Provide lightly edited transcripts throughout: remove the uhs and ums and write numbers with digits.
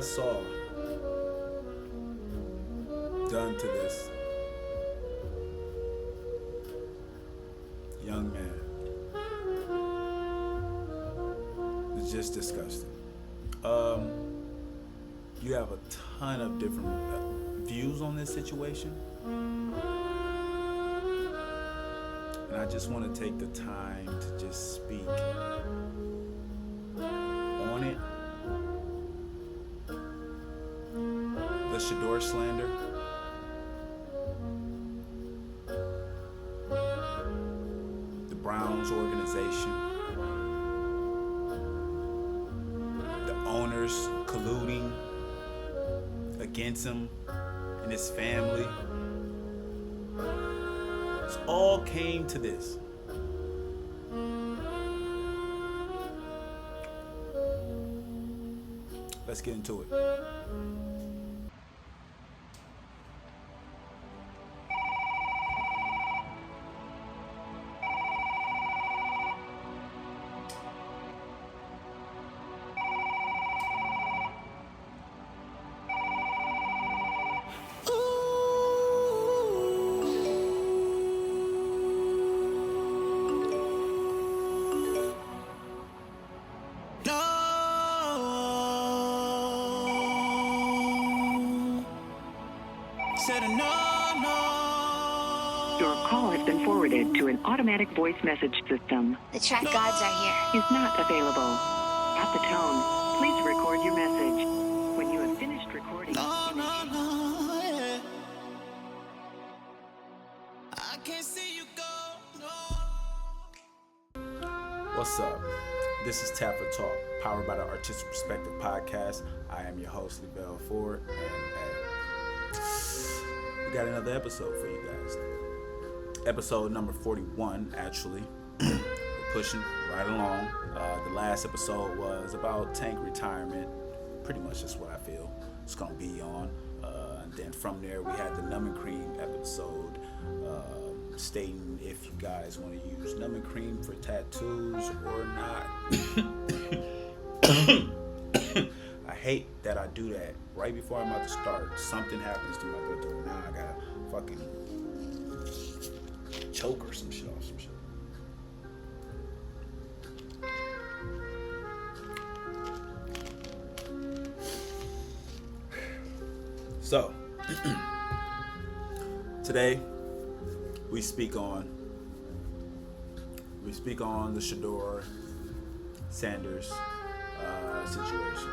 saw done to this young man is just disgusting. You have a ton of different views on this situation, and I just want to take the time to just speak on it. The Shador slander, the Browns organization, the owners colluding against him and his family. It all came to this. Let's get into it. Your call has been forwarded to an automatic voice message system. The track gods are here. Is not available. At the tone, please record your message. When you have finished recording, you may I can't see you go. What's up? This is Tap for Talk, powered by the Artistic Perspective Podcast. I am your host, LaBelle Ford, and we got another episode for you guys. Episode number 41, actually. We're pushing right along. The last episode was about Tank retirement. Pretty much just what I feel it's going to be on. And then from there, we had the Numbing Cream episode, stating if you guys want to use numbing cream for tattoos or not. I hate that I do that right before I'm about to start. Something happens to my brother. Now I gotta fucking choke or some shit off some shit. So today we speak on the Shador Sanders situation.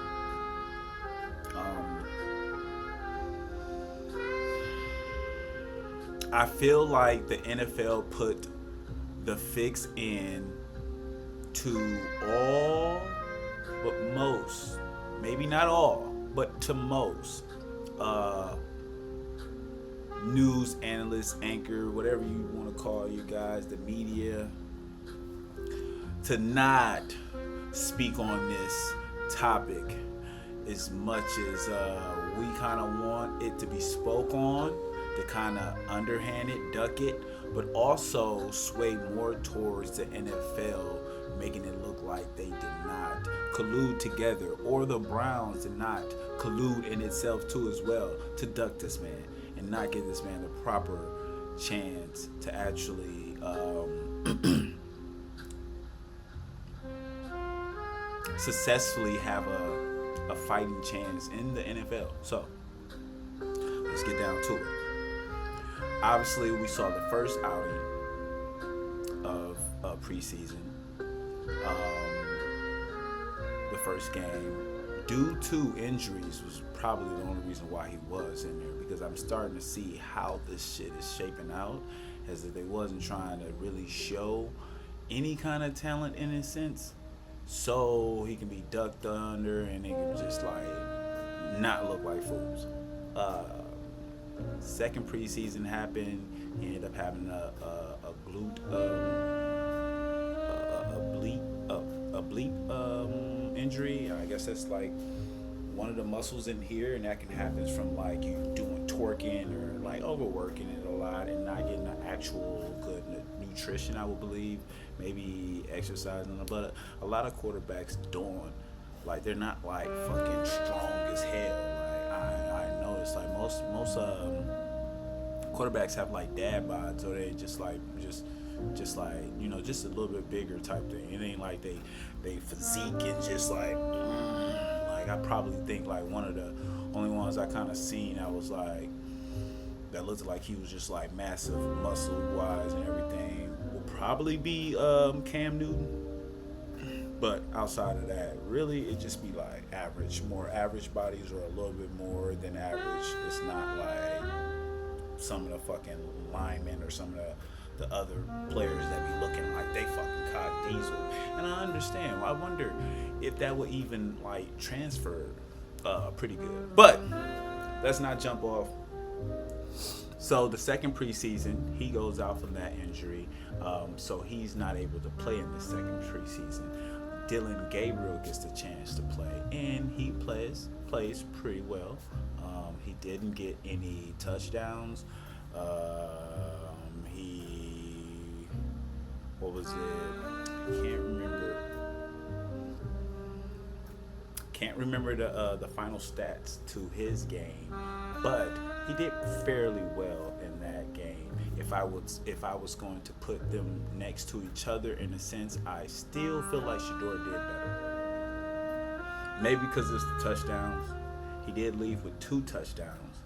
I feel like the NFL put the fix in to all, but most, maybe not all, but to most news analysts, anchor, whatever you want to call you guys, the media, to not speak on this topic as much as we kind of want it to be spoke on, to kind of underhand it, duck it, but also sway more towards the NFL, making it look like they did not collude together, or the Browns did not collude in itself too as well, to duck this man and not give this man the proper chance to actually successfully have a fighting chance in the NFL. So let's get down to it. Obviously, we saw the first outing of preseason, the first game, due to injuries, was probably the only reason why he was in there, because I'm starting to see how this shit is shaping out, as if they wasn't trying to really show any kind of talent in a sense, so he can be ducked under and they can just like not look like fools. Second preseason happened. He ended up having a bleep injury. I guess that's like one of the muscles in here, and that can happen from like you doing twerking or like overworking it a lot and not getting the actual good nutrition, I would believe, maybe exercising, but a lot of quarterbacks don't Like they're not like fucking strong as hell. Like I noticed like most quarterbacks have like dad bods, or they just like just a little bit bigger type thing. It ain't like they physique and just like I probably think like one of the only ones I kind of seen that was like that looked like he was just like massive muscle wise and everything will probably be Cam Newton. But outside of that, really, it just be like average, more average bodies or a little bit more than average. It's not like some of the fucking linemen or some of the other players that be looking like they fucking caught diesel. And I understand. I wonder if that would even like transfer pretty good. But let's not jump off. So the second preseason, he goes out from that injury, so he's not able to play in the second preseason. Dylan Gabriel gets the chance to play, and he plays pretty well. He didn't get any touchdowns. He what was it? Can't remember the final stats to his game, but he did fairly well in that game. If I was going to put them next to each other in a sense, I still feel like Shador did better. Maybe because it's the touchdowns. He did leave with 2 touchdowns.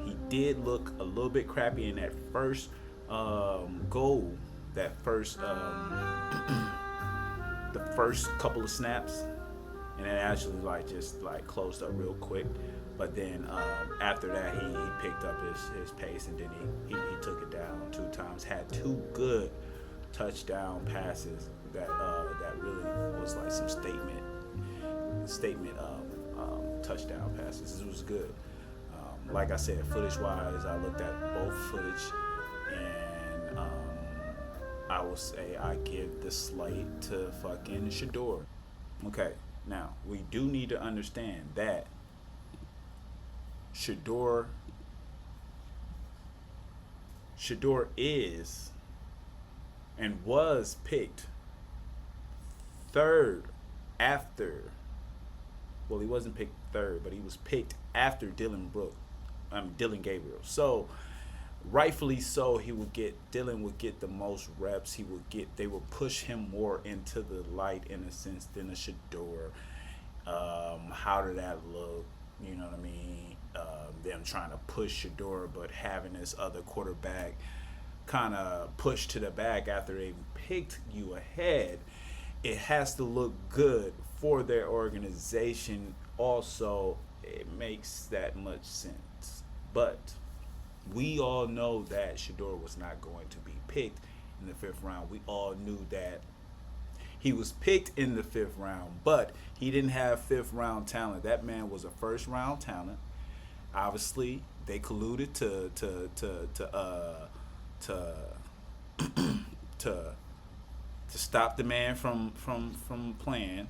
He did look a little bit crappy in that first goal. That first the first couple of snaps, and then actually like just like closed up real quick. But then after that, he picked up his pace, and then he took it down 2 times. Had 2 good touchdown passes that really was like some statement touchdown passes. It was good. Like I said, footage wise, I looked at both footage, and I will say I give the slight to fucking Shador. Okay, now we do need to understand that Shador is and was picked third after. Well, he wasn't picked third, but he was picked after Dylan Gabriel. So rightfully so, Dylan would get the most reps. They would push him more into the light in a sense than a Shador. How did that look? You know what I mean? Them trying to push Shador, but having this other quarterback kind of pushed to the back after they picked you ahead. It has to look good for their organization. Also, it makes that much sense. But we all know that Shador was not going to be picked in the 5th round. We all knew that he was picked in the 5th round, but he didn't have 5th round talent. That man was a 1st round talent. Obviously, they colluded to stop the man from playing,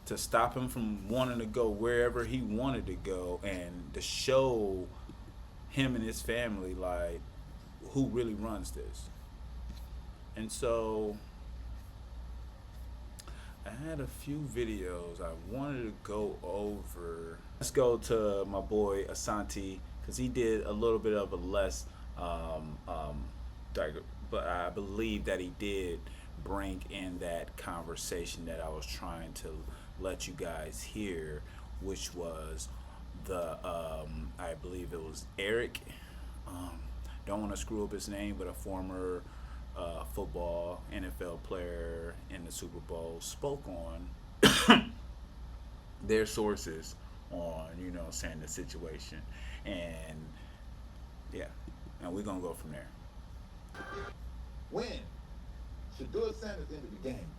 to stop him from wanting to go wherever he wanted to go, and to show him and his family like who really runs this. And so I had a few videos I wanted to go over. Let's go to my boy Asante, because he did a little bit of a less but I believe that he did bring in that conversation that I was trying to let you guys hear, which was the I believe it was Eric. Don't want to screw up his name, but a former football NFL player in the Super Bowl spoke on their sources on saying the situation, and yeah, and we're gonna go from there. When Shador Sanders entered the game,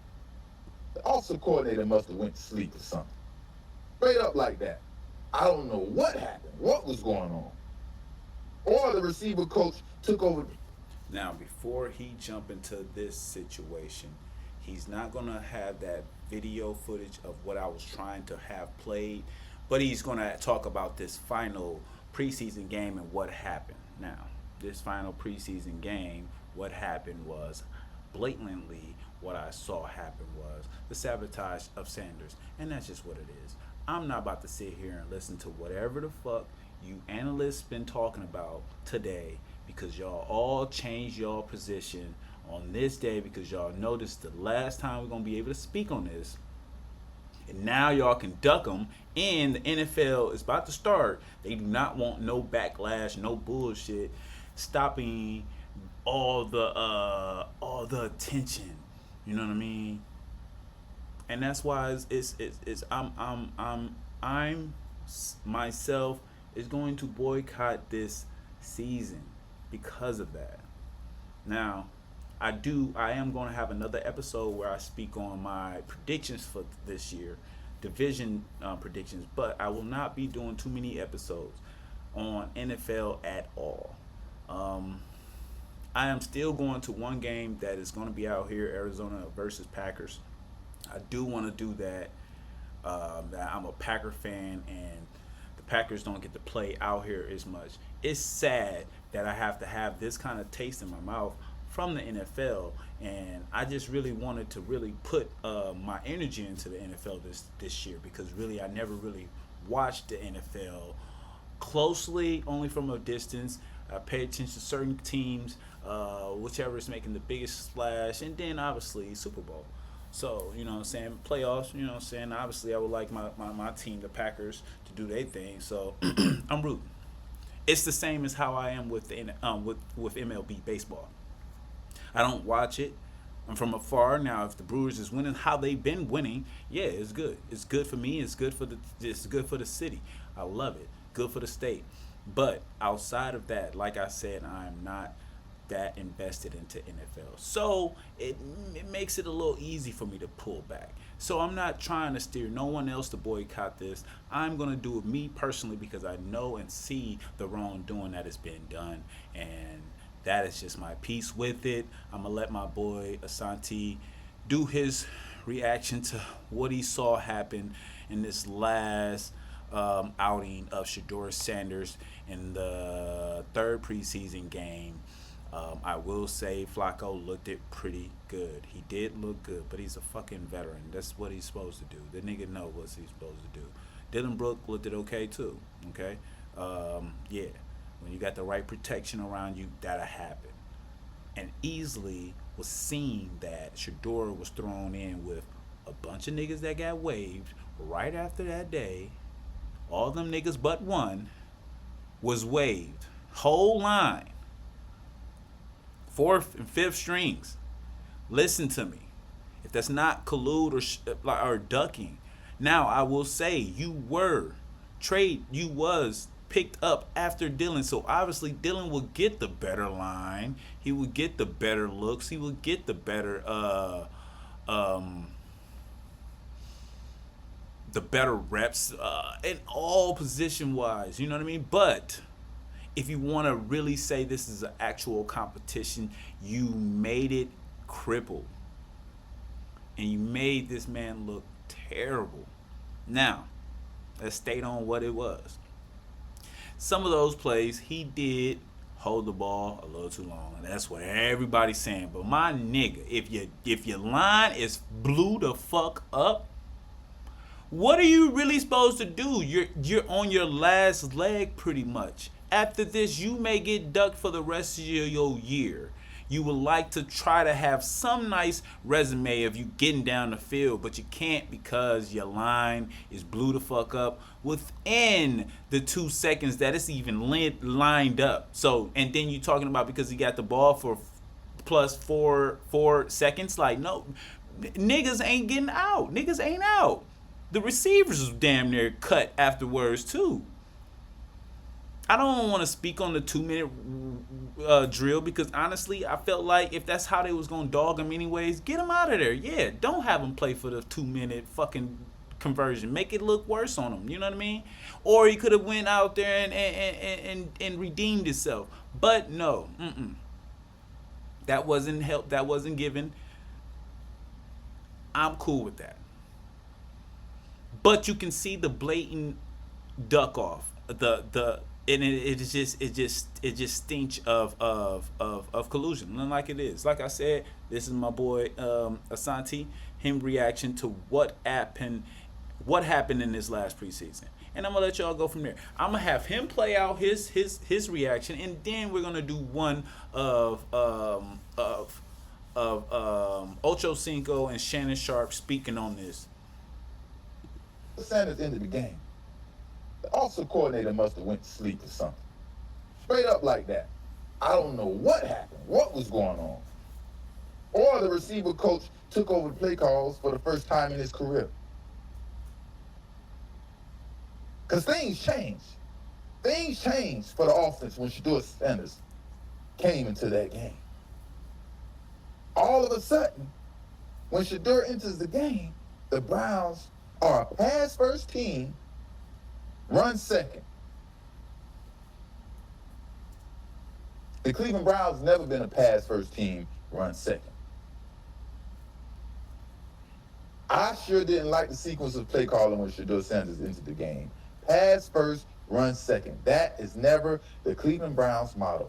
the offensive coordinator must have went to sleep or something. Straight up like that. I don't know what happened, what was going on. Or the receiver coach took over. Now, before he jump into this situation, he's not going to have that video footage of what I was trying to have played, but he's going to talk about this final preseason game and what happened. Now, this final preseason game, what happened was blatantly what I saw happen was the sabotage of Sanders, and that's just what it is. I'm not about to sit here and listen to whatever the fuck you analysts been talking about today because y'all all changed y'all position on this day because y'all noticed the last time we're gonna be able to speak on this, and now y'all can duck them. And the NFL is about to start. They do not want no backlash, no bullshit, stopping all the attention. You know what I mean? And that's why it's I'm myself is going to boycott this season because of that. Now, I am going to have another episode where I speak on my predictions for this year, division predictions, but I will not be doing too many episodes on NFL at all. Um, I am still going to one game that is going to be out here, Arizona versus Packers. I do want to do that. I'm a Packer fan, and the Packers don't get to play out here as much. It's sad that I have to have this kind of taste in my mouth from the NFL, and I just really wanted to really put my energy into the NFL this year because really I never really watched the NFL closely, only from a distance. I pay attention to certain teams, whichever is making the biggest splash, and then obviously Super Bowl. So, you know what I'm saying? Playoffs, you know what I'm saying? Obviously, I would like my team, the Packers, to do their thing. So, I'm rooting. It's the same as how I am with with MLB baseball. I don't watch it. I'm from afar. Now, if the Brewers is winning, how they've been winning, yeah, it's good. It's good for me. It's good for the city. I love it. Good for the state. But outside of that, like I said, I'm not that invested into NFL. So it makes it a little easy for me to pull back. So I'm not trying to steer no one else to boycott this. I'm gonna do it me personally because I know and see the wrongdoing that has been done, and that is just my piece with it. I'm gonna let my boy Asante do his reaction to what he saw happen in this last outing of Shador Sanders in the third preseason game. I will say Flacco looked it pretty good. He did look good, but he's a fucking veteran. That's what he's supposed to do. The nigga know what he's supposed to do. Dylan Brooke looked it okay too. Okay, yeah. When you got the right protection around you, that'll happen. And easily was seen that Shador was thrown in with a bunch of niggas that got waived right after that day. All them niggas but one was waived. Whole line. Fourth and fifth strings. Listen to me. If that's not collude or ducking. Now, I will say you was picked up after Dylan. So obviously Dylan will get the better line. He would get the better looks. He would get the better reps in all position wise. You know what I mean? But if you want to really say this is an actual competition, you made it crippled. And you made this man look terrible. Now, let's state on what it was. Some of those plays, he did hold the ball a little too long, and that's what everybody's saying. But my nigga, if your line is blew the fuck up, what are you really supposed to do? You're on your last leg pretty much. After this, you may get ducked for the rest of your year. You would like to try to have some nice resume of you getting down the field, but you can't because your line is blew the fuck up within the 2 seconds that it's even lined up. So, and then you talking about because he got the ball for plus four seconds. Like, no, niggas ain't getting out. Niggas ain't out. The receivers was damn near cut afterwards too. I don't want to speak on the 2-minute drill because honestly, I felt like if that's how they was gonna dog him anyways, get him out of there. Yeah, don't have him play for the 2-minute fucking conversion. Make it look worse on him. You know what I mean? Or he could have went out there and redeemed himself. But no, that wasn't help. That wasn't given. I'm cool with that. But you can see the blatant duck off. and it just stinks of collusion, and like it is. Like I said, this is my boy Asante. Him reaction to what happened in this last preseason, and I'm gonna let y'all go from there. I'm gonna have him play out his reaction, and then we're gonna do one of Ocho Cinco and Shannon Sharp speaking on this. Sanders ended the game. The offensive coordinator must have went to sleep or something. Straight up like that. I don't know what happened, what was going on. Or the receiver coach took over the play calls for the first time in his career. Because things changed. Things changed for the offense when Shedeur Sanders came into that game. All of a sudden, when Shedeur enters the game, the Browns are a pass-first team, run second. The Cleveland Browns never been a pass-first team, run second. I sure didn't like the sequence of play calling when Shedeur Sanders entered the game. Pass first, run second. That is never the Cleveland Browns motto.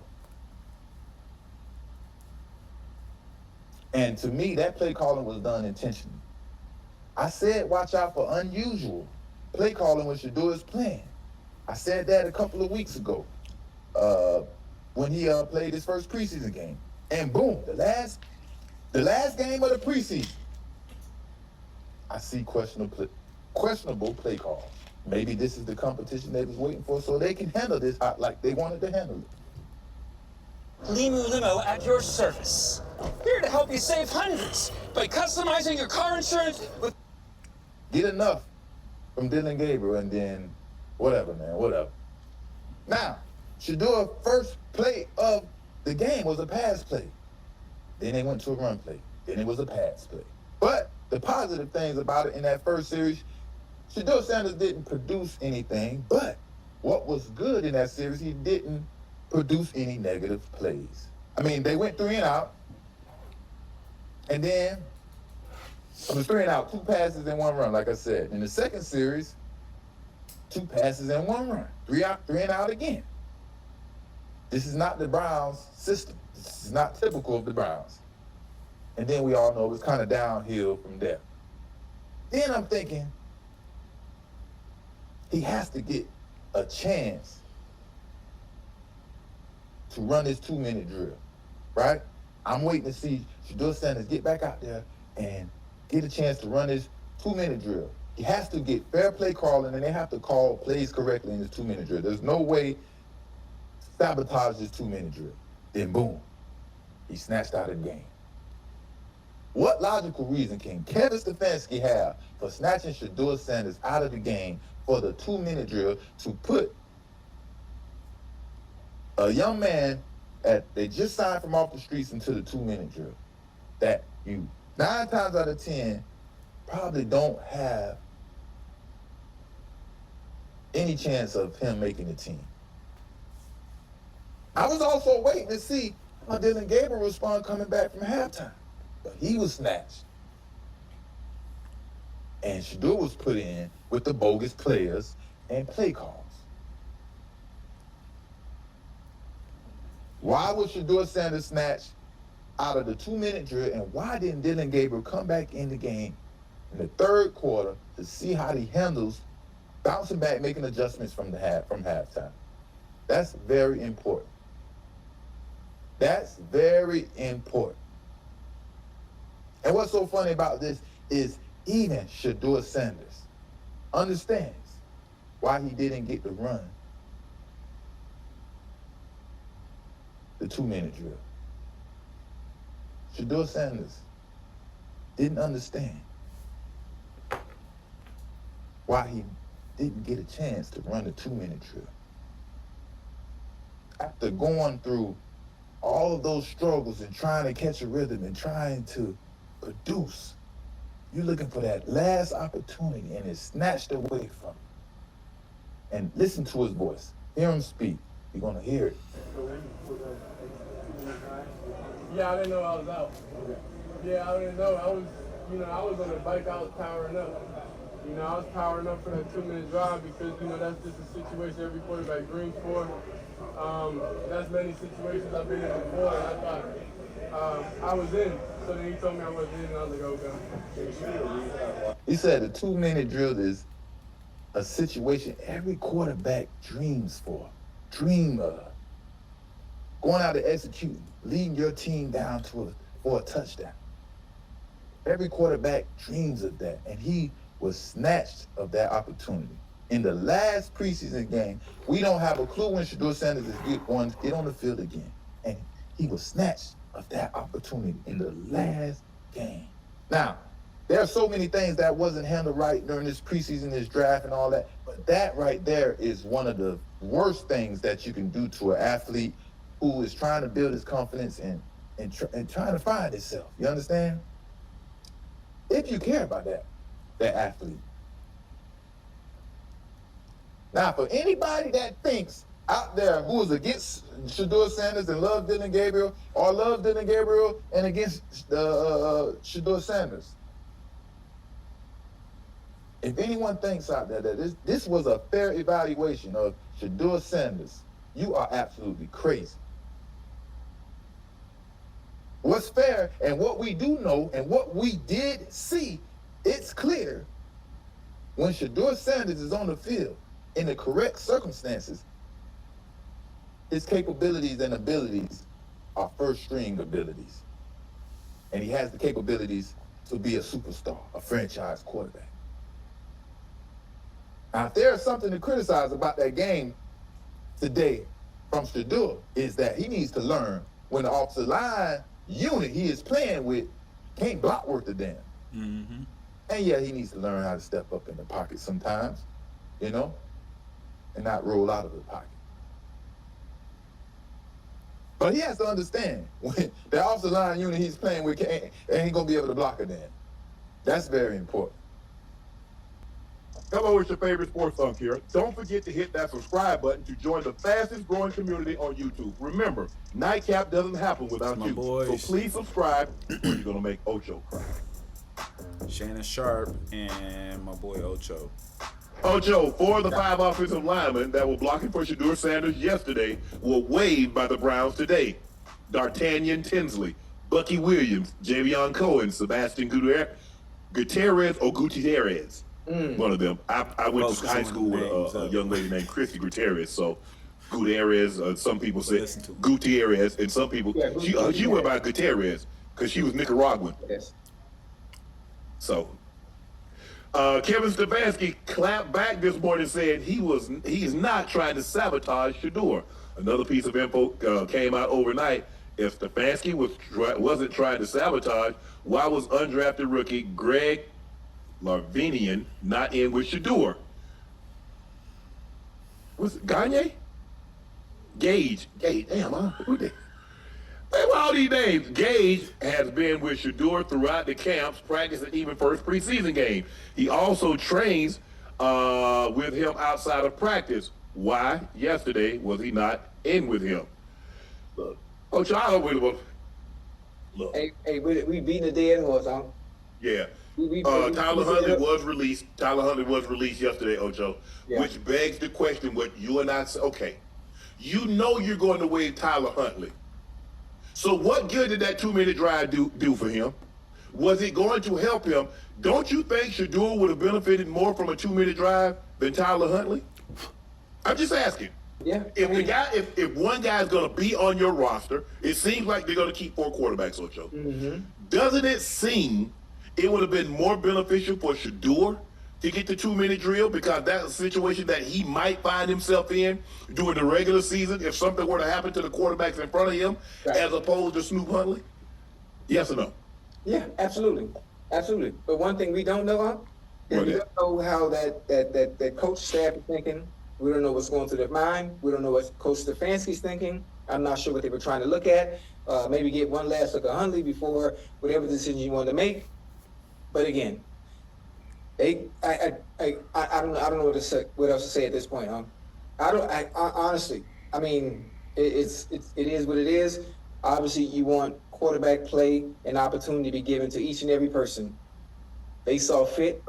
And to me, that play calling was done intentionally. I said watch out for unusual play calling when Shedeur is playing. I said that a couple of weeks ago when he played his first preseason game. And boom, the last game of the preseason, I see questionable play calls. Maybe this is the competition they was waiting for so they can handle this like they wanted to handle it. Limu Limo at your service. Here to help you save hundreds by customizing your car insurance with... Get enough from Dylan Gabriel and then whatever, man, whatever. Now, Shedeur's first play of the game was a pass play. Then they went to a run play. Then it was a pass play. But the positive things about it in that first series, Shedeur Sanders didn't produce anything, but what was good in that series, he didn't produce any negative plays. I mean, they went 3 and out, and then it was 3 and out, 2 passes and 1 run, like I said. In the second series, 2 passes and 1 run, 3 and out again. This is not the Browns' system. This is not typical of the Browns. And then we all know it was kind of downhill from there. Then I'm thinking, he has to get a chance to run this 2-minute drill, right? I'm waiting to see Shedeur Sanders get back out there and get a chance to run this 2-minute drill. He has to get fair play calling, and they have to call plays correctly in this 2-minute drill. There's no way to sabotage this 2-minute drill. Then boom, he snatched out of the game. What logical reason can Kevin Stefanski have for snatching Shedeur Sanders out of the game for the 2-minute drill to put a young man they just signed from off the streets into the 2-minute drill that you 9 times out of 10 probably don't have any chance of him making the team? I was also waiting to see how Dylan Gabriel respond coming back from halftime. But he was snatched. And Shedeur was put in with the bogus players and play calls. Why was Shedeur Sanders snatched out of the 2-minute drill, and why didn't Dylan Gabriel come back in the game in the third quarter to see how he handles bouncing back, making adjustments from halftime? That's very important. That's very important. And what's so funny about this is even Shedeur Sanders understands why he didn't get to run the 2-minute drill. Shedeur Sanders didn't understand why he didn't get a chance to run the 2-minute drill. After going through all of those struggles and trying to catch a rhythm and trying to produce, you're looking for that last opportunity and it's snatched away from you. And listen to his voice. Hear him speak. You're going to hear it. Yeah, I didn't know I was out. Yeah, I didn't know. I was on the bike. I was powering up. You know, I was powering up for that 2-minute drive because, you know, that's just a situation every quarterback dreams for. That's many situations I've been in before, and I thought I was in. So then he told me I wasn't in, and I was like, okay. He said the 2-minute drill is a situation every quarterback dreams of. Going out to execute, leading your team down for a touchdown. Every quarterback dreams of that, and he was snatched of that opportunity. In the last preseason game, we don't have a clue when Shedeur Sanders is going to get on the field again. And he was snatched of that opportunity in the last game. Now, there are so many things that wasn't handled right during this preseason, this draft and all that, but that right there is one of the worst things that you can do to an athlete who is trying to build his confidence and trying to find himself. You understand? If you care about that athlete. Now, for anybody that thinks out there who is against Shedeur Sanders and love Dylan Gabriel, or love Dylan Gabriel and against Shedeur Sanders, if anyone thinks out there that this was a fair evaluation of Shedeur Sanders, you are absolutely crazy. What's fair and what we do know and what we did see, it's clear when Shedeur Sanders is on the field in the correct circumstances, his capabilities and abilities are first string abilities. And he has the capabilities to be a superstar, a franchise quarterback. Now, if there's something to criticize about that game today from Shedeur, is that he needs to learn when the offensive line unit he is playing with can't block worth a damn. Mm-hmm. And yeah, he needs to learn how to step up in the pocket sometimes, you know, and not roll out of the pocket. But he has to understand when the offensive line unit he's playing with ain't gonna be able to block a damn. That's very important. Hello, it's your favorite sports thunk here. Don't forget to hit that subscribe button to join the fastest growing community on YouTube. Remember, Nightcap doesn't happen without My you. boys. So please subscribe or you're going to make Ocho cry. Shannon Sharp and my boy Ocho. Ocho, 4 of the 5 offensive linemen that were blocking for Shedeur Sanders yesterday were waived by the Browns today. D'Artagnan Tinsley, Bucky Williams, Javion Cohen, Sebastian Gutierrez. One of them. I went to high school with a young lady named Christy Gutierrez. So Gutierrez, some people say Gutierrez, and some people she went by Gutierrez because she was Nicaraguan. Yes. So Kevin Stefanski clapped back this morning saying he is not trying to sabotage Shedeur. Another piece of info came out overnight. If Stefanski wasn't trying to sabotage, why was undrafted rookie Greg Larvinian not in with Shedeur? Was it Gagne? Gage. Damn, who they? Hey, what all these names? Gage has been with Shedeur throughout the camps, practice, and even first preseason game. He also trains with him outside of practice. Why, yesterday, was he not in with him? Look, Coach, I don't really look. Hey, we beating the dead horse, huh? Yeah. Tyler Huntley was released. Tyler Huntley was released yesterday, Ocho, which begs the question what you and I say. Okay, you know you're going to waive Tyler Huntley. So what good did that 2-minute drive do for him? Was it going to help him? Don't you think Shedeur would have benefited more from a 2-minute drive than Tyler Huntley? I'm just asking. Yeah. If one guy's going to be on your roster, it seems like they're going to keep 4 quarterbacks, Ocho. Mm-hmm. Doesn't it seem it would have been more beneficial for Shedeur to get the 2-minute drill because that's a situation that he might find himself in during the regular season if something were to happen to the quarterbacks in front of him, as opposed to Snoop Huntley? Yes or no? Yeah, absolutely. But one thing we don't know is we don't know how that coach staff is thinking. We don't know what's going through their mind. We don't know what Coach Stefanski's thinking. I'm not sure what they were trying to look at. Maybe get one last look at Huntley before whatever decision you want to make. But again, I don't know what else to say at this point. Honestly, I mean, it is what it is. Obviously, you want quarterback play and opportunity to be given to each and every person. They saw fit.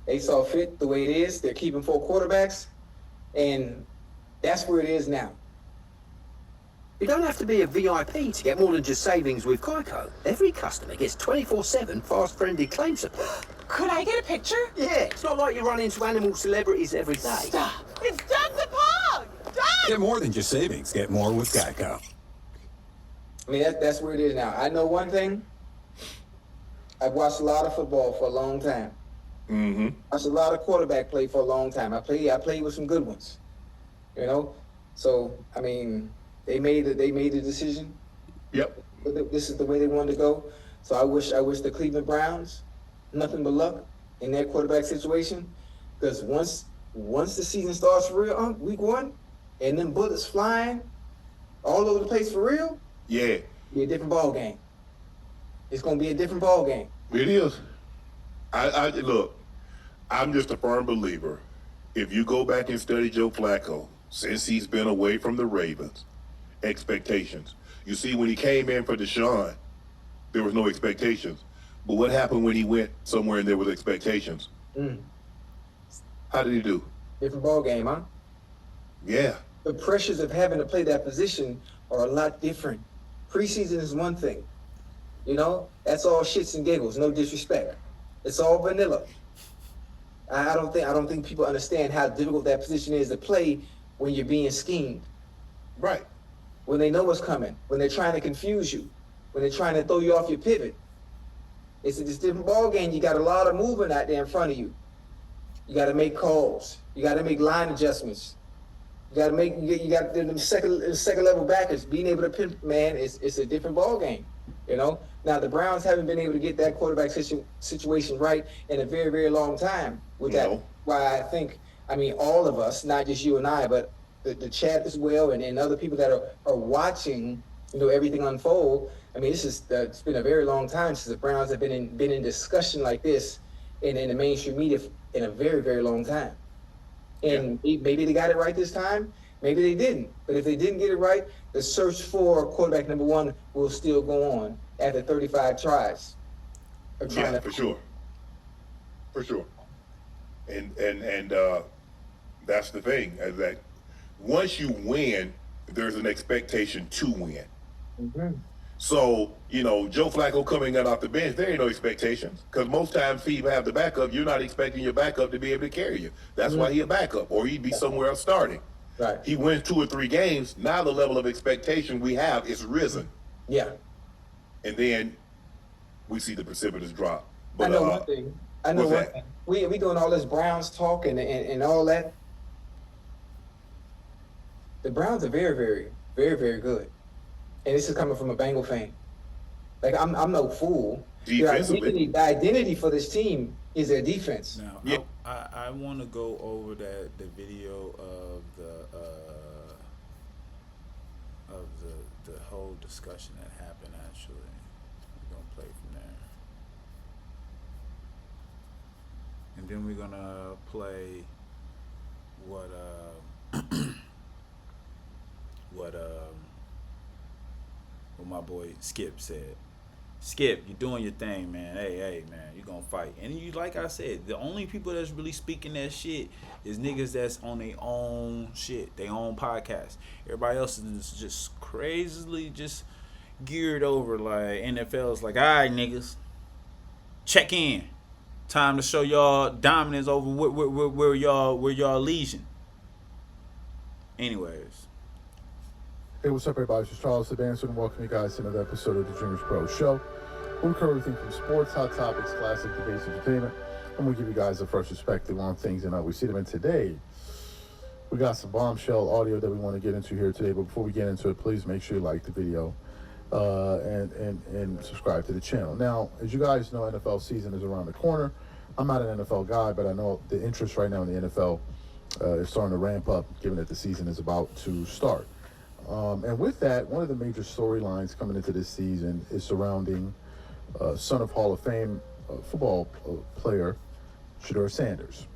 They saw fit the way it is. They're keeping 4 quarterbacks, and that's where it is now. You don't have to be a VIP to get more than just savings with Geico. Every customer gets 24/7 fast-friendly claim support. Could I get a picture? Yeah, it's not like you run into animal celebrities every day. Stop. It's Doug the Pug! Doug! Get more than just savings. Get more with Geico. I mean, that's where it is now. I know one thing. I've watched a lot of football for a long time. Mm-hmm. Watched a lot of quarterback play for a long time. I played with some good ones. You know? So, I mean, they made the decision. Yep. This is the way they wanted to go. So I wish the Cleveland Browns nothing but luck in their quarterback situation. Because once the season starts for real, week 1, and them bullets flying all over the place for real, Yeah, be a different ball game. It's gonna be a different ball game. it is. I look, I'm just a firm believer. If you go back and study Joe Flacco, since he's been away from the Ravens, expectations. You see, when he came in for Deshaun, there was no expectations. But what happened when he went somewhere and there was expectations? How did he do? Different ball game, huh? Yeah. The pressures of having to play that position are a lot different. Preseason is one thing. You know, that's all shits and giggles, no disrespect. It's all vanilla. I don't think people understand how difficult that position is to play when you're being schemed. Right. When they know what's coming, when they're trying to confuse you, when they're trying to throw you off your pivot. It's a different ball game. You got a lot of movement out there in front of you. You got to make calls. You got to make line adjustments. You got the second level backers being able to pin. Man, it's a different ball game. You know. Now the Browns haven't been able to get that quarterback situation right in a very, very long time. With that, why I think, I mean, all of us, not just you and I, but the chat as well, and other people that are watching, you know, everything unfold. I mean, it's been a very long time since the Browns have been in discussion like this in the mainstream media in a very, very long time. And maybe they got it right this time, maybe they didn't. But if they didn't get it right, the search for quarterback number 1 will still go on after 35 tries. Yeah, for sure. For sure. And that's the thing, is that once you win, there's an expectation to win. Mm-hmm. So, you know, Joe Flacco coming out off the bench, there ain't no expectations. Because most times people have the backup, you're not expecting your backup to be able to carry you. That's why he's a backup, or he'd be somewhere else starting. Right. He wins 2 or 3 games, now the level of expectation we have is risen. Yeah. And then we see the precipitous drop. But, I know one thing. We doing all this Browns talk and all that. The Browns are very, very, very, very good. And this is coming from a Bengal fan. Like, I'm no fool. Defensively. The identity for this team is their defense. Now, I want to go over the video of the whole discussion that happened. Actually, we're gonna play from there, and then we're gonna play what my boy Skip said. Skip, you're doing your thing, man. Hey, man, you're gonna fight. And you, like I said, the only people that's really speaking that shit is niggas that's on their own shit, their own podcast. Everybody else is just crazily just geared over. Like NFL's like, all right, niggas, check in. Time to show y'all dominance over where y'all lesion. Anyways. Hey, what's up, everybody? This is Charles Sebastian, and welcome you guys to another episode of the Dreamers Pro Show. We'll cover everything from sports, hot topics, classic debates, entertainment, and we'll give you guys a fresh perspective on things and we see them in today. We got some bombshell audio that we want to get into here today, but before we get into it, please make sure you like the video and subscribe to the channel. Now, as you guys know, NFL season is around the corner. I'm not an NFL guy, but I know the interest right now in the NFL is starting to ramp up, given that the season is about to start. And with that, one of the major storylines coming into this season is surrounding son of Hall of Fame football player Shedeur Sanders.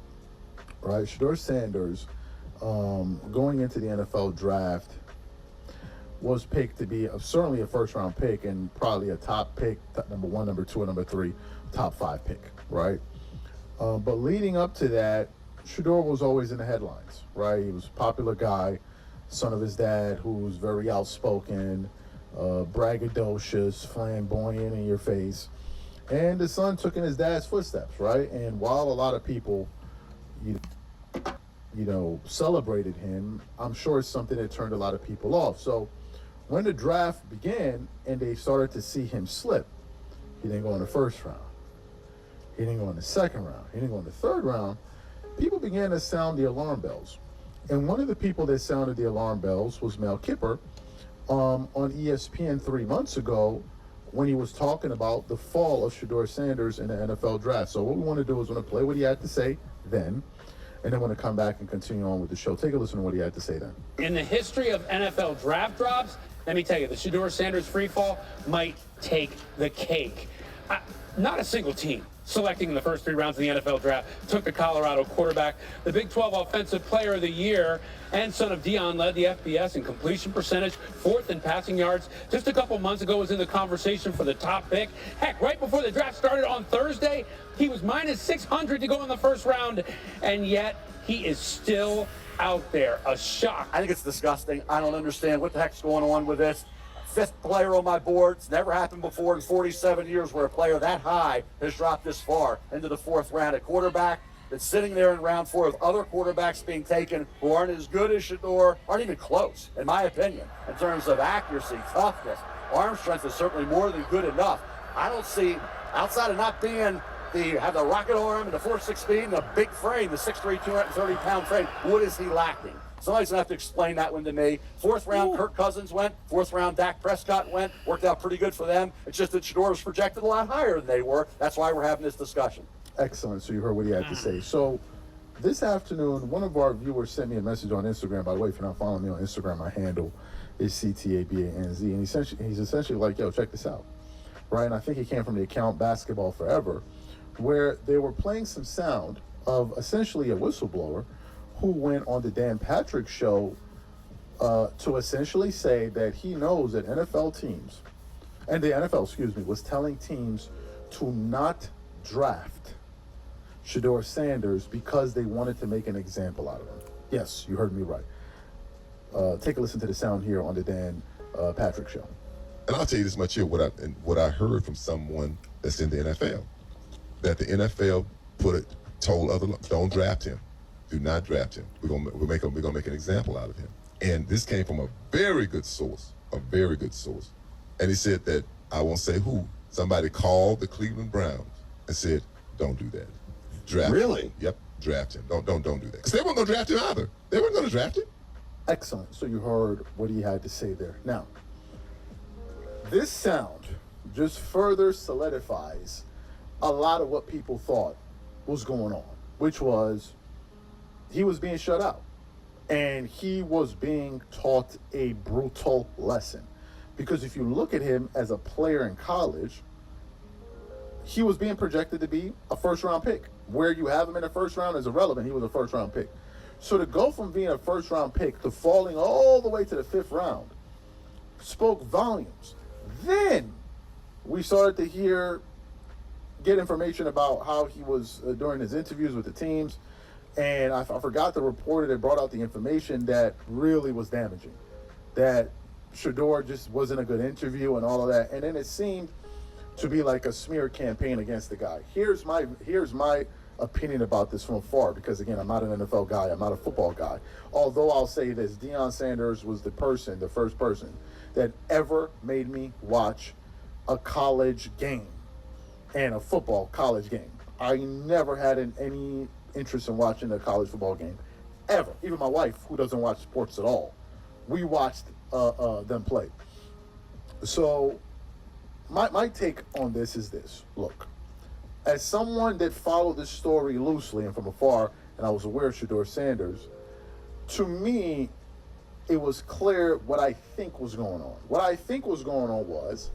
Right, Shedeur Sanders, going into the NFL draft, was picked to be certainly a first-round pick and probably a top pick, number 1, number 2, and number 3, top 5 pick. Right. But leading up to that, Shador was always in the headlines, right? He was a popular guy, son of his dad, who was very outspoken, braggadocious, flamboyant in your face. And the son took in his dad's footsteps, right? And while a lot of people, celebrated him, I'm sure it's something that turned a lot of people off. So when the draft began and they started to see him slip, he didn't go in the first round. He didn't go in the second round. He didn't go in the third round. People began to sound the alarm bells. And one of the people that sounded the alarm bells was Mel Kiper on ESPN 3 months ago when he was talking about the fall of Shador Sanders in the NFL draft. So what we want to do is we're going to play what he had to say then, and then we're going to come back and continue on with the show. Take a listen to what he had to say then. In the history of NFL draft drops, let me tell you, the Shador Sanders free fall might take the cake. Not a single team selecting in the first 3 rounds of the NFL draft took the Colorado quarterback. The Big 12 Offensive Player of the Year and son of Deion led the FBS in completion percentage, 4th in passing yards. Just a couple months ago was in the conversation for the top pick. Heck, right before the draft started on Thursday, he was minus 600 to go in the first round, and yet he is still out there. A shock. I think it's disgusting. I don't understand what the heck's going on with this. 5th player on my board. It's never happened before in 47 years where a player that high has dropped this far into the 4th round. A quarterback that's sitting there in round 4 with other quarterbacks being taken who aren't as good as Shador, aren't even close, in my opinion, in terms of accuracy, toughness. Arm strength is certainly more than good enough. I don't see, outside of not being have the rocket arm and the 4.6 speed and the big frame, the 6'3", 230-pound frame, what is he lacking? Somebody's going to have to explain that one to me. 4th round, Kirk Cousins went. 4th round, Dak Prescott went. Worked out pretty good for them. It's just that Shador was projected a lot higher than they were. That's why we're having this discussion. Excellent. So you heard what he had to say. So this afternoon, one of our viewers sent me a message on Instagram. By the way, if you're not following me on Instagram, my handle is CTABANZ. And he's essentially like, yo, check this out. Right? And I think he came from the account Basketball Forever, where they were playing some sound of essentially a whistleblower who went on the Dan Patrick show to essentially say that he knows that NFL teams, and the NFL, was telling teams to not draft Shador Sanders because they wanted to make an example out of him. Yes, you heard me right. Take a listen to the sound here on the Dan Patrick show. And I'll tell you this much here, what I heard from someone that's in the NFL, that the NFL told other, don't draft him. Do not draft him. We're gonna make an example out of him. And this came from a very good source, And he said that, I won't say who, somebody called the Cleveland Browns and said, don't do that. Draft Really? him. Yep, draft him. Don't do that. Because they weren't gonna draft him either. They weren't gonna draft him. Excellent. So you heard what he had to say there. Now, this sound just further solidifies a lot of what people thought was going on, which was he was being shut out and he was being taught a brutal lesson. Because if you look at him as a player in college, he was being projected to be a first-round pick. Where you have him in the first round is irrelevant. He was a first-round pick. So to go from being a first-round pick to falling all the way to the 5th round spoke volumes. Then we started to get information about how he was during his interviews with the teams. And I forgot the reporter that brought out the information that really was damaging. That Shador just wasn't a good interview and all of that. And then it seemed to be like a smear campaign against the guy. Here's my opinion about this from afar, because again, I'm not an NFL guy, I'm not a football guy. Although I'll say this, Deion Sanders was the first person that ever made me watch a college game and a football college game. I never had any interest in watching a college football game, ever. Even my wife, who doesn't watch sports at all, we watched them play. So my take on this is this. Look, as someone that followed this story loosely and from afar, and I was aware of Shador Sanders, to me, it was clear what I think was going on. What I think was going on was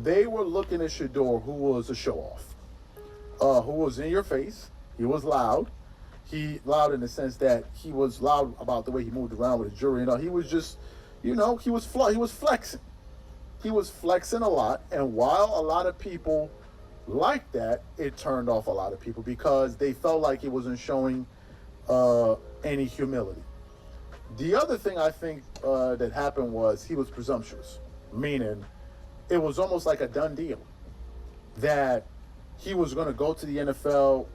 they were looking at Shador, who was a show-off, who was in your face. He was loud. He loud in the sense that he was loud about the way he moved around with his jewelry. He was just, he was flexing. He was flexing a lot. And while a lot of people like that, it turned off a lot of people because they felt like he wasn't showing any humility. The other thing I think that happened was he was presumptuous, meaning it was almost like a done deal that he was going to go to the NFL,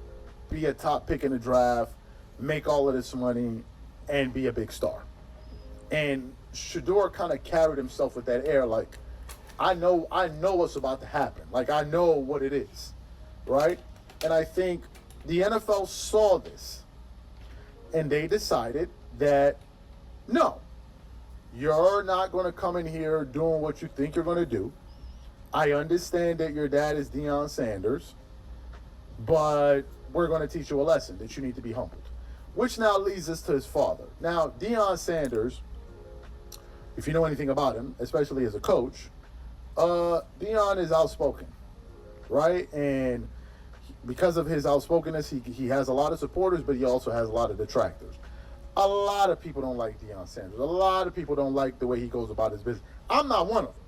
be a top pick in the draft, make all of this money, and be a big star. And Shedeur kind of carried himself with that air, like, I know what's about to happen. Like, I know what it is, right? And I think the NFL saw this, and they decided that, no, you're not going to come in here doing what you think you're going to do. I understand that your dad is Deion Sanders, but we're going to teach you a lesson that you need to be humbled. Which now leads us to his father. Now, Deion Sanders, if you know anything about him, especially as a coach, Deion is outspoken, right? And because of his outspokenness, he has a lot of supporters, but he also has a lot of detractors. A lot of people don't like Deion Sanders. A lot of people don't like the way he goes about his business. I'm not one of them,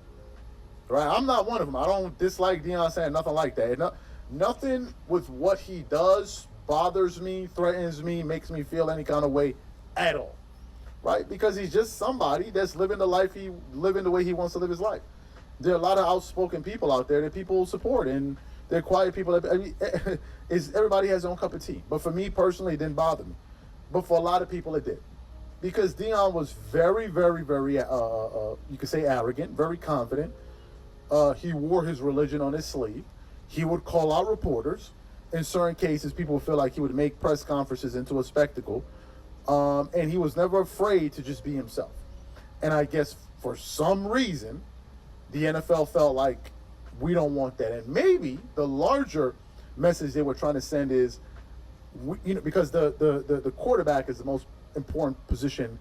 right? I'm not one of them. I don't dislike Deion Sanders, nothing like that. Nothing with what he does bothers me, threatens me, makes me feel any kind of way at all, right? Because he's just somebody that's living the way he wants to live his life. There are a lot of outspoken people out there that people support, and they're quiet people. Everybody has their own cup of tea. But for me personally, it didn't bother me. But for a lot of people, it did. Because Deion was very, very, very, you could say arrogant, very confident. He wore his religion on his sleeve. He would call out reporters. In certain cases, people would feel like he would make press conferences into a spectacle. And he was never afraid to just be himself. And I guess for some reason, the NFL felt like we don't want that. And maybe the larger message they were trying to send is, because the quarterback is the most important position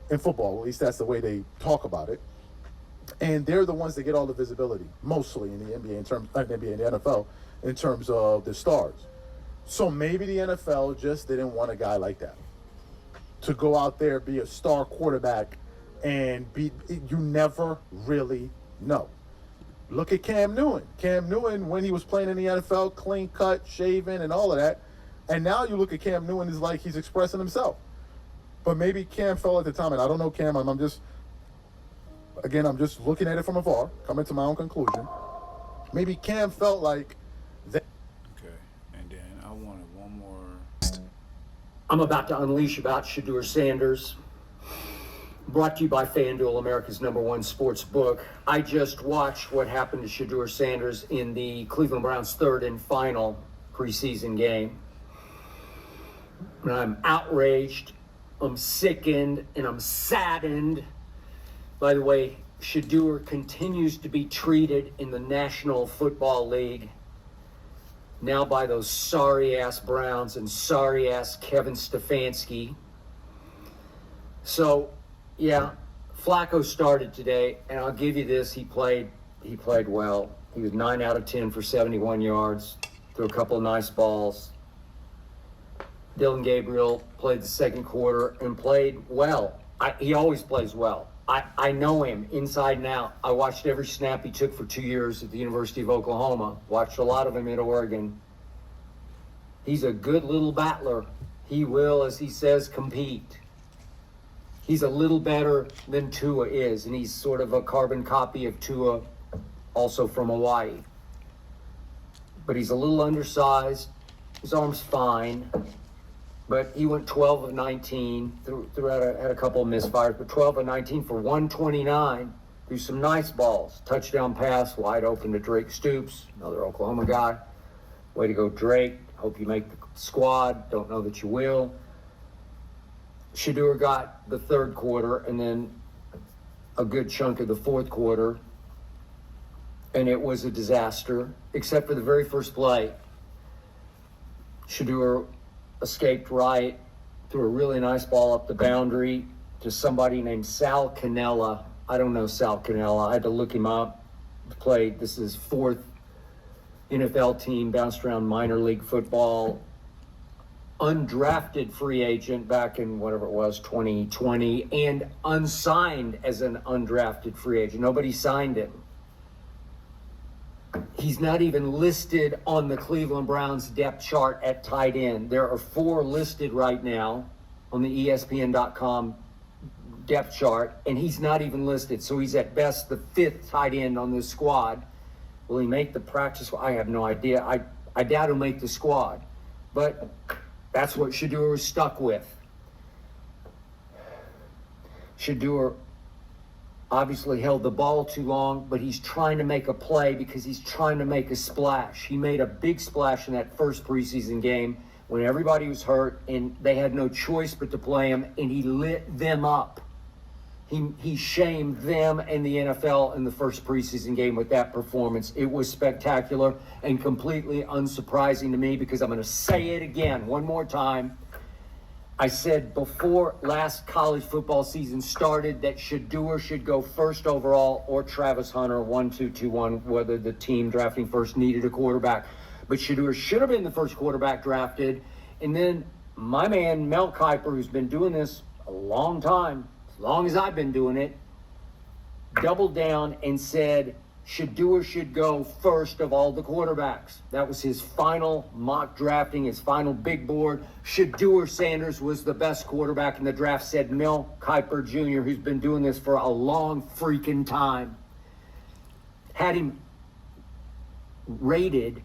in football. At least that's the way they talk about it. And they're the ones that get all the visibility, mostly in the NBA, NBA and the NFL, in terms of the stars. So maybe the NFL just didn't want a guy like that to go out there, be a star quarterback, and you never really know. Look at Cam Newton. Cam Newton, when he was playing in the NFL, clean cut, shaven, and all of that. And now you look at Cam Newton, it's like he's expressing himself. But maybe Cam felt at the time, and I don't know Cam, I'm just looking at it from afar, coming to my own conclusion. Maybe Cam felt like that. Okay, and then I wanted one more. I'm about to unleash about Shedeur Sanders. Brought to you by FanDuel, America's #1 sports book. I just watched what happened to Shedeur Sanders in the Cleveland Browns' third and final preseason game. And I'm outraged, I'm sickened, and I'm saddened. By the way, Shedeur continues to be treated in the National Football League now by those sorry-ass Browns and sorry-ass Kevin Stefanski. So, yeah, Flacco started today, and I'll give you this, he played well. He was 9 out of 10 for 71 yards, threw a couple of nice balls. Dylan Gabriel played the second quarter and played well. He always plays well. I know him inside and out. I watched every snap he took for 2 years at the University of Oklahoma. Watched a lot of him at Oregon. He's a good little battler. He will, as he says, compete. He's a little better than Tua is, and he's sort of a carbon copy of Tua, also from Hawaii. But he's a little undersized. His arm's fine. But he went 12 of 19, had a couple of misfires, but 12 of 19 for 129, threw some nice balls. Touchdown pass, wide open to Drake Stoops, another Oklahoma guy. Way to go, Drake. Hope you make the squad. Don't know that you will. Shedeur got the third quarter and then a good chunk of the fourth quarter, and it was a disaster, except for the very first play. Shedeur escaped right, threw a really nice ball up the boundary to somebody named Sal Cannella. I don't know Sal Cannella. I had to look him up. Played, this is fourth NFL team, bounced around minor league football. Undrafted free agent back in whatever it was, 2020, and unsigned as an undrafted free agent. Nobody signed him. He's not even listed on the Cleveland Browns depth chart at tight end. There are 4 listed right now on the ESPN.com depth chart, and he's not even listed. So he's at best the 5th tight end on this squad. Will he make the practice? I have no idea. I doubt he'll make the squad. But that's what Shedeur was stuck with. Shedeur obviously held the ball too long, but he's trying to make a play because he's trying to make a splash. He made a big splash in that first preseason game when everybody was hurt and they had no choice but to play him, and he lit them up. He shamed them and the NFL in the first preseason game with that performance. It was spectacular and completely unsurprising to me because I'm going to say it again one more time. I said before last college football season started that Shedeur should go first overall or Travis Hunter 1-2-2-1, whether the team drafting first needed a quarterback. But Shedeur should have been the first quarterback drafted. And then my man Mel Kiper, who's been doing this a long time, as long as I've been doing it, doubled down and said Shedeur should go first of all the quarterbacks. That was his final mock drafting, his final big board. Shedeur Sanders was the best quarterback in the draft, said Mel Kiper Jr., who's been doing this for a long freaking time. Had him rated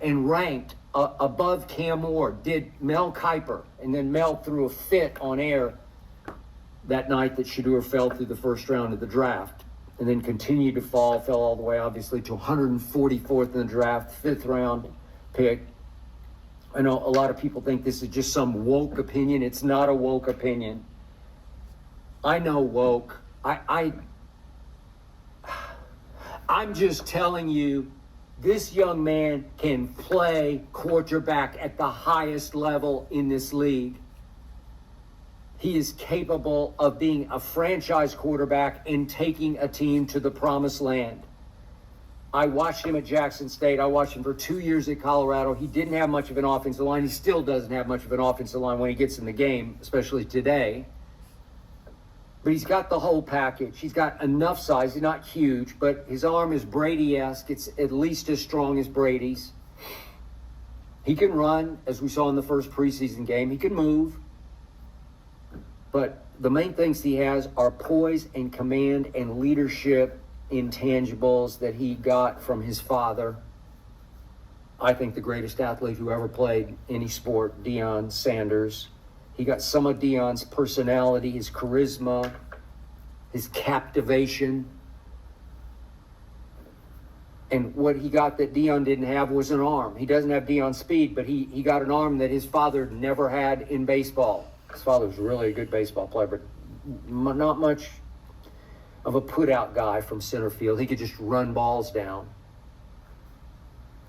and ranked above Cam Ward, did Mel Kiper, and then Mel threw a fit on air that night that Shedeur fell through the first round of the draft, and then continued to fall, fell all the way, obviously, to 144th in the draft, 5th round pick. I know a lot of people think this is just some woke opinion. It's not a woke opinion. I know woke. I'm just telling you, this young man can play quarterback at the highest level in this league. He is capable of being a franchise quarterback and taking a team to the promised land. I watched him at Jackson State. I watched him for 2 years at Colorado. He didn't have much of an offensive line. He still doesn't have much of an offensive line when he gets in the game, especially today. But he's got the whole package. He's got enough size. He's not huge, but his arm is Brady-esque. It's at least as strong as Brady's. He can run, as we saw in the first preseason game. He can move. But the main things he has are poise and command and leadership intangibles that he got from his father. I think the greatest athlete who ever played any sport, Deion Sanders. He got some of Deion's personality, his charisma, his captivation. And what he got that Deion didn't have was an arm. He doesn't have Deion's speed, but he got an arm that his father never had in baseball. His father was really a good baseball player, but not much of a put-out guy from center field. He could just run balls down.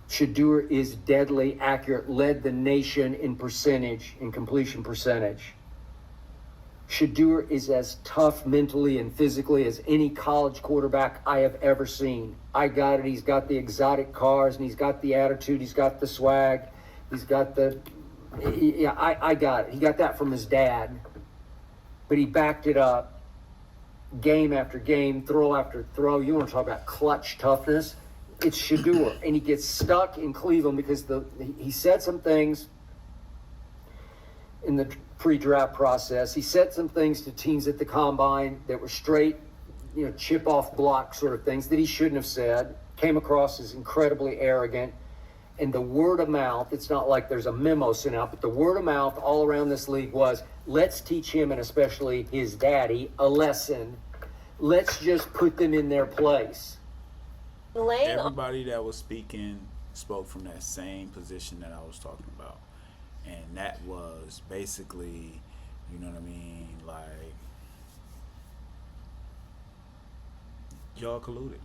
Shedeur is deadly accurate, led the nation in percentage, in completion percentage. Shedeur is as tough mentally and physically as any college quarterback I have ever seen. I got it. He's got the exotic cars, and he's got the attitude. He's got the swag. He's got the... Yeah, I got it. He got that from his dad. But he backed it up game after game, throw after throw. You want to talk about clutch toughness? It's Shedeur. And he gets stuck in Cleveland because he said some things in the pre-draft process. He said some things to teams at the combine that were straight, chip off block sort of things that he shouldn't have said. Came across as incredibly arrogant. And the word of mouth, it's not like there's a memo sent out, but the word of mouth all around this league was, let's teach him, and especially his daddy, a lesson. Let's just put them in their place. Everybody that was speaking spoke from that same position that I was talking about. And that was basically, you know what I mean, like, y'all colluded.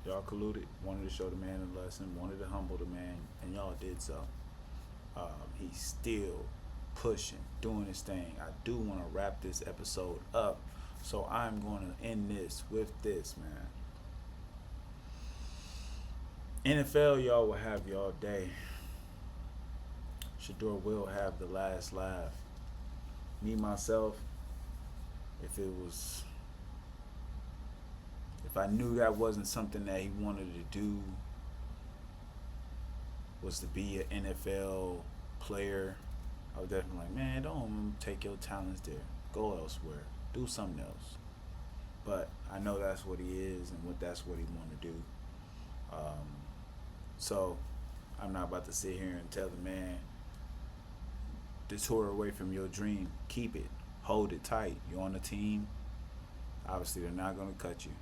Y'all colluded, wanted to show the man a lesson, wanted to humble the man, and y'all did so. He's still pushing, doing his thing. I do want to wrap this episode up, so I'm going to end this with this, man. NFL, y'all will have y'all day. Shedeur will have the last laugh. Me, myself, if I knew that wasn't something that he wanted to do, was to be an NFL player, I was definitely like, man, don't take your talents there. Go elsewhere. Do something else. But I know that's what he is and that's what he want to do. Um, so I'm not about to sit here and tell the man, detour away from your dream. Keep it. Hold it tight. You're on the team. Obviously, they're not going to cut you.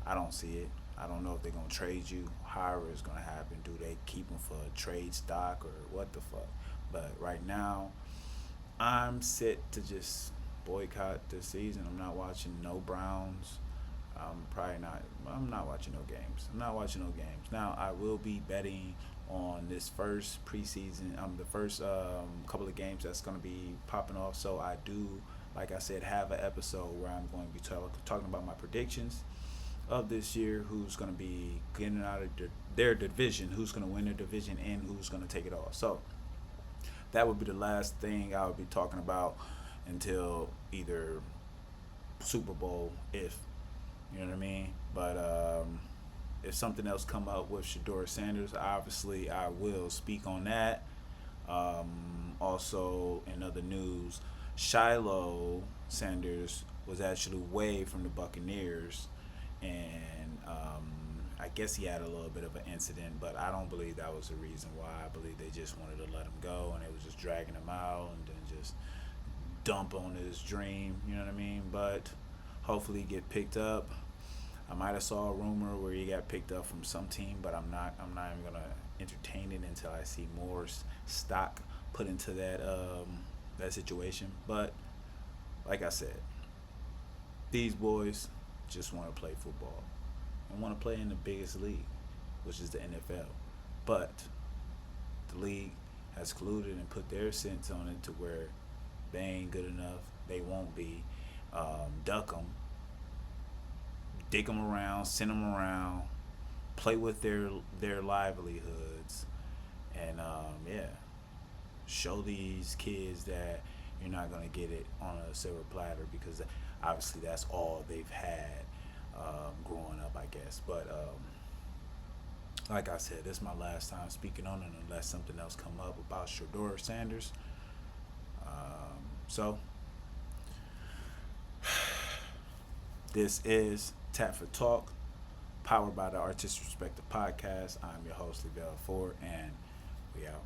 I don't see it. I don't know if they're going to trade you. However it's going to happen. Do they keep him for a trade stock or what the fuck? But right now, I'm set to just boycott this season. I'm not watching no Browns. I'm not watching no games. I'm not watching no games. Now, I will be betting on this first preseason, the first couple of games that's going to be popping off. So I do, like I said, have an episode where I'm going to be talking about my predictions of this year, who's going to be getting out of their division, who's going to win their division, and who's going to take it off. So that would be the last thing I would be talking about until either Super Bowl, if you know what I mean. But if something else come up with Shedeur Sanders, obviously I will speak on that. Also, in other news, Shiloh Sanders was actually waived from the Buccaneers, and I guess he had a little bit of an incident, but I don't believe that was the reason why. I believe they just wanted to let him go, and they was just dragging him out and then just dump on his dream. You know what I mean? But hopefully get picked up. I might have saw a rumor where he got picked up from some team, but I'm not even gonna entertain it until I see more stock put into that situation. But like I said, these boys just want to play football and want to play in the biggest league, which is the NFL. But the league has colluded and put their sense on it to where they ain't good enough. They won't be. Duck them, dig them around, send them around, play with their livelihoods, and yeah, show these kids that you're not gonna get it on a silver platter, because obviously that's all they've had growing up, I guess. But like I said, this is my last time speaking on it unless something else come up about Shedeur Sanders. So this is Tap for Talk, powered by the Artistic Perspective Podcast. I'm your host, Lavelle Ford, and we out.